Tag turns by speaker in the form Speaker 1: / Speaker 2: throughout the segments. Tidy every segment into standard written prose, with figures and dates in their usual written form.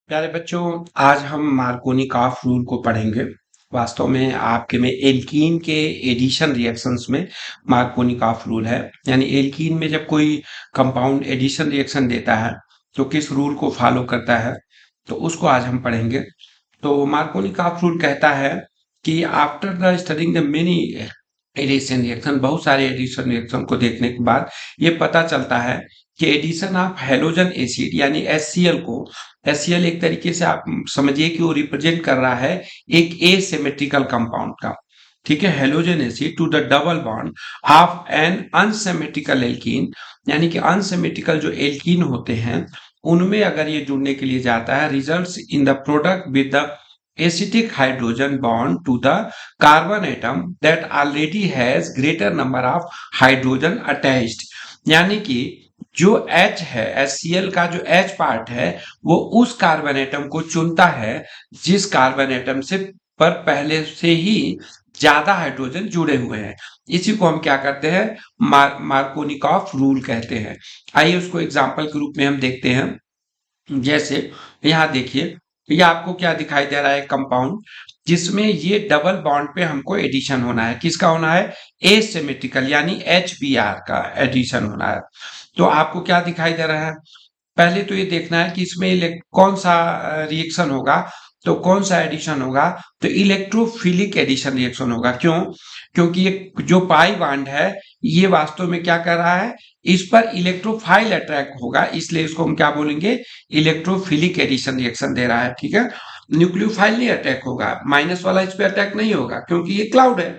Speaker 1: प्यारे बच्चों, आज हम मार्कोनी-काफ रूल को पढ़ेंगे। वास्तव में आपके में एल्कीन के एडिशन रिएक्शंस में मार्कोनी-काफ रूल है। यानी एल्कीन में जब कोई कंपाउंड एडिशन रिएक्शन देता है तो किस रूल को फॉलो करता है, तो उसको आज हम पढ़ेंगे। तो मार्कोनी-काफ रूल कहता है कि after the studying the many addition reaction, बहुत सारे एडिशन रिएक्शन को देखने के बाद ये पता चलता है कि एडिशन ऑफ हैलोजन एसिड यानी HCl को, HCl एक तरीके से आप समझिए कि वो रिप्रेजेंट कर रहा है एक एसिमेट्रिकल कंपाउंड का। ठीक है, halogen acid to the double bond of an unsymmetrical alkene, यानी कि अनसिमेट्रिकल जो एल्कीन होते हैं उनमें अगर ये जुड़ने के लिए जाता है, results in the product with the acidic hydrogen bond to the carbon atom that already has greater number of hydrogen attached। यानी कि जो H है, HCl का जो H पार्ट है वो उस कार्बन एटम को चुनता है जिस कार्बन एटम से पर पहले से ही ज्यादा हाइड्रोजन जुड़े हुए हैं। इसी को हम क्या करते हैं, मार्कोनिकॉफ रूल कहते हैं। आइए उसको एग्जाम्पल के रूप में हम देखते हैं। जैसे यहाँ देखिए, ये आपको क्या दिखाई दे रहा है, कंपाउंड जिसमें ये डबल बॉन्ड पे हमको एडिशन होना है। किसका होना है? एसिमेट्रिकल यानी HBr का एडिशन होना है। तो आपको क्या दिखाई दे रहा है, पहले तो ये देखना है कि इसमें कौन सा रिएक्शन होगा, तो कौन सा एडिशन होगा, तो इलेक्ट्रोफिलिक एडिशन रिएक्शन होगा। क्यों? क्योंकि ये जो पाई बॉन्ड है ये वास्तव में क्या कर रहा है, इस पर इलेक्ट्रोफाइल अटैक होगा, इसलिए इसको हम क्या बोलेंगे, इलेक्ट्रोफिलिक एडिशन रिएक्शन दे रहा है। ठीक है, न्यूक्लियोफाइल नहीं अटैक होगा, माइनस वाला इस पे अटैक नहीं होगा क्योंकि ये क्लाउड है।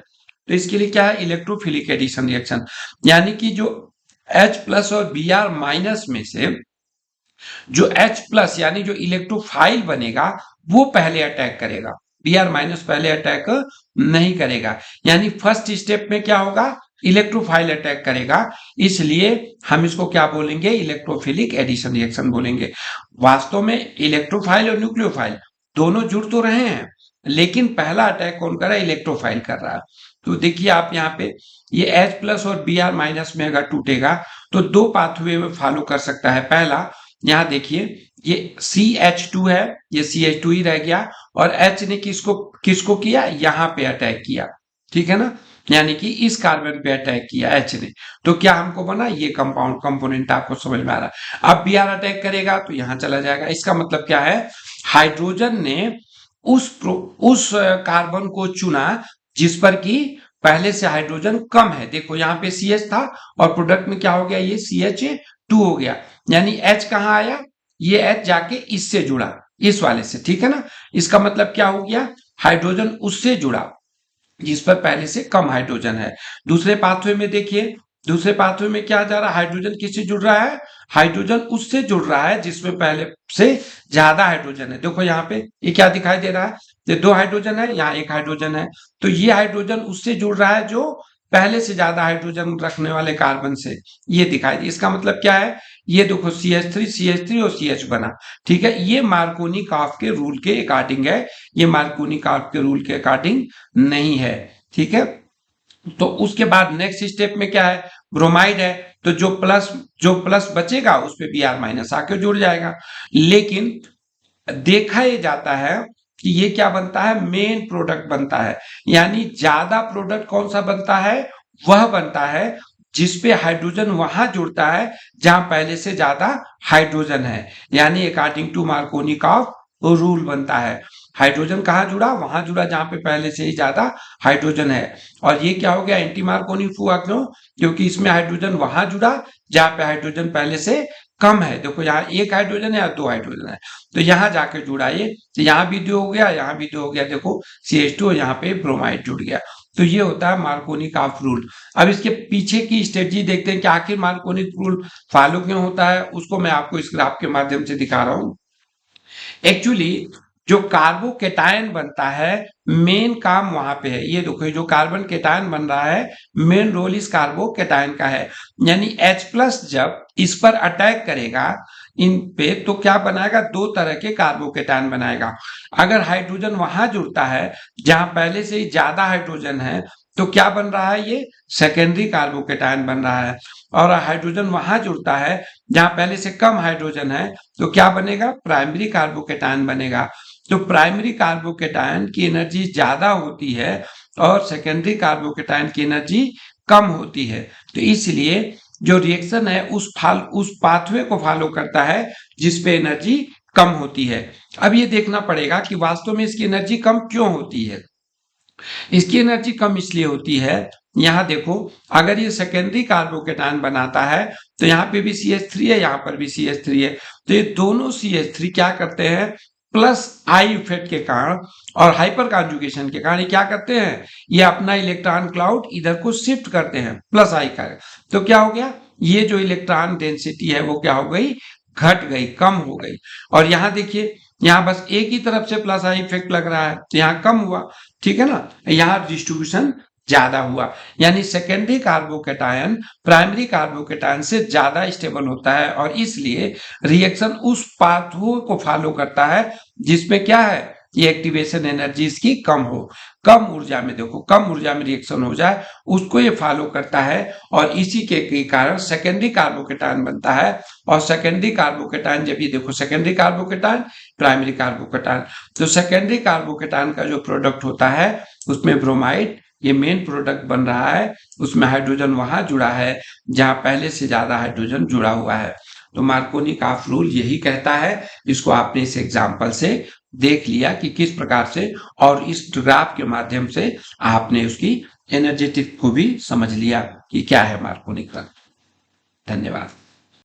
Speaker 1: तो इसके लिए क्या है, इलेक्ट्रोफिलिक एडिशन रिएक्शन, यानी कि जो H प्लस और Br माइनस में से जो H प्लस यानी जो इलेक्ट्रोफाइल बनेगा वो पहले अटैक करेगा, Br माइनस पहले अटैक नहीं करेगा। यानी फर्स्ट स्टेप में क्या होगा, इलेक्ट्रोफाइल अटैक करेगा, इसलिए हम इसको क्या बोलेंगे, इलेक्ट्रोफिलिक एडिशन रिएक्शन बोलेंगे। वास्तव में इलेक्ट्रोफाइल और न्यूक्लियोफाइल दोनों जुड़ तो रहे हैं, लेकिन पहला अटैक कौन कर रहा है, इलेक्ट्रोफाइल कर रहा है। तो देखिए आप यहाँ पे ये H प्लस और Br माइनस में अगर टूटेगा तो दो पाथवे में फॉलो कर सकता है। पहला, यहाँ देखिए ये CH2 है, ये CH2 ही रह गया और H ने किसको किसको किया, यहाँ पे अटैक किया। ठीक है ना, यानी कि इस कार्बन पे अटैक किया H ने, तो क्या हमको बना, ये कंपाउंड कंपोनेंट आपको समझ में आ रहा है। अब Br अटैक करेगा तो यहाँ चला जाएगा। इसका मतलब क्या है, हाइड्रोजन ने उस कार्बन को चुना जिस पर कि पहले से हाइड्रोजन कम है। देखो यहाँ पे CH था और प्रोडक्ट में क्या हो गया, ये CH2 हो गया, यानी H कहाँ आया, ये H जाके इससे जुड़ा, इस वाले से। ठीक है ना, इसका मतलब क्या हो गया, हाइड्रोजन उससे जुड़ा जिस पर पहले से कम हाइड्रोजन है। दूसरे पाथवे में देखिए, दूसरे पाथवे में क्या जा रहा है, हाइड्रोजन किससे जुड़ रहा है, हाइड्रोजन उससे जुड़ रहा है जिसमें पहले से ज्यादा हाइड्रोजन है। देखो यहाँ पे ये क्या दिखाई दे रहा है, ये दो हाइड्रोजन है, यहाँ एक हाइड्रोजन है, तो ये हाइड्रोजन उससे जुड़ रहा है जो पहले से ज्यादा हाइड्रोजन रखने वाले कार्बन से, ये दिखाई दे। इसका मतलब क्या है, ये देखो CH3 और CH बना। ठीक है, ये मार्कोनी काफ के रूल के अकॉर्डिंग है, ये मार्कोनी काफ के रूल के अकॉर्डिंग नहीं है। ठीक है, तो उसके बाद नेक्स्ट स्टेप में क्या है, ब्रोमाइड है, तो जो प्लस बचेगा उस पे Br माइनस आके जुड़ जाएगा। लेकिन देखा ये जाता है कि ये क्या बनता है, मेन प्रोडक्ट बनता है, यानी ज्यादा प्रोडक्ट कौन सा बनता है, वह बनता है जिसपे हाइड्रोजन वहां जुड़ता है जहां पहले से ज्यादा हाइड्रोजन है, यानी अकॉर्डिंग टू मार्कोनी का रूल बनता है। हाइड्रोजन कहाँ जुड़ा, वहां जुड़ा जहां पे पहले से ही ज्यादा हाइड्रोजन है। और ये क्या हो गया, एंटी मार्कोनी हुआ, क्यों, क्योंकि इसमें हाइड्रोजन वहां जुड़ा जहां पे हाइड्रोजन पहले से कम है। देखो यहाँ एक हाइड्रोजन है या दो हाइड्रोजन है, तो यहाँ जाके जुड़ा ये, तो यहाँ भी दो हो गया, यहाँ भी दो हो गया, देखो CH2 यहाँ पे ब्रोमाइड जुड़ गया। तो ये होता है मार्कोनी काफ रूल। अब इसके पीछे की स्ट्रेटजी देखते हैं कि आखिर मार्कोनी रूल फॉलो क्यों होता है, उसको मैं आपको इस ग्राफ के माध्यम से दिखा रहा हूँ। एक्चुअली जो कार्बोकेटायन बनता है, मेन काम वहां पे है। ये देखो जो कार्बन केटायन बन रहा है, मेन रोल इस कार्बोकेटायन का है। यानी H प्लस जब इस पर अटैक करेगा इन पे, तो क्या बनाएगा, दो तरह के कार्बोकेटायन बनाएगा। अगर हाइड्रोजन वहां जुड़ता है जहां पहले से ही ज्यादा हाइड्रोजन है, तो क्या बन रहा है, ये सेकेंडरी कार्बोकेटायन बन रहा है। और हाइड्रोजन वहां जुड़ता है जहां पहले से कम हाइड्रोजन है, तो क्या बनेगा? प्राइमरी कार्बोकेटायन बनेगा। तो प्राइमरी कार्बोकेटायन की एनर्जी ज्यादा होती है और सेकेंडरी कार्बोकेटायन की एनर्जी कम होती है। तो इसलिए जो रिएक्शन है उस पाथवे को फॉलो करता है जिसपे एनर्जी कम होती है। अब ये देखना पड़ेगा कि वास्तव में इसकी एनर्जी कम क्यों होती है। इसकी एनर्जी कम इसलिए होती है, यहाँ देखो, अगर ये सेकेंडरी कार्बोकेटायन बनाता है तो यहाँ पे भी CH3 है, यहाँ पर भी CH3 है, तो ये दोनों CH3 क्या करते हैं? प्लस आई इफेक्ट के कारण और हाइपर कॉन्जुगेशन के कारण ये क्या करते हैं? ये अपना इलेक्ट्रॉन क्लाउड इधर को शिफ्ट करते हैं प्लस आई का। तो क्या हो गया? ये जो इलेक्ट्रॉन डेंसिटी है वो क्या हो गई? घट गई, कम हो गई। और यहाँ देखिए, यहाँ बस एक ही तरफ से प्लस आई इफेक्ट लग रहा है तो यहाँ कम हुआ, ठीक है ना? यहाँ डिस्ट्रीब्यूशन ज्यादा हुआ, यानी सेकेंडरी कार्बोकेटायन प्राइमरी कार्बोकेटायन से ज्यादा स्टेबल होता है और इसलिए रिएक्शन उस पाथवे को फॉलो करता है जिसमें क्या है? ये एक्टिवेशन एनर्जी इसकी कम हो, कम ऊर्जा में, देखो कम ऊर्जा में रिएक्शन हो जाए उसको ये फॉलो करता है और इसी के कारण सेकेंडरी कार्बोकेटायन बनता है। और सेकेंडरी कार्बोकेटायन जब ये देखो, सेकेंडरी कार्बोकेटायन प्राइमरी कार्बोकेटायन, तो सेकेंडरी कार्बोकेटायन का जो प्रोडक्ट होता है उसमें ब्रोमाइड ये मेन प्रोडक्ट बन रहा है, उसमें हाइड्रोजन वहां जुड़ा है जहां पहले से ज्यादा हाइड्रोजन जुड़ा हुआ है। तो मार्कोनी काफ रूल यही कहता है, जिसको आपने इस एग्जाम्पल से देख लिया कि किस प्रकार से, और इस ग्राफ के माध्यम से आपने उसकी एनर्जेटिक को भी समझ लिया कि क्या है मार्कोनी का। धन्यवाद।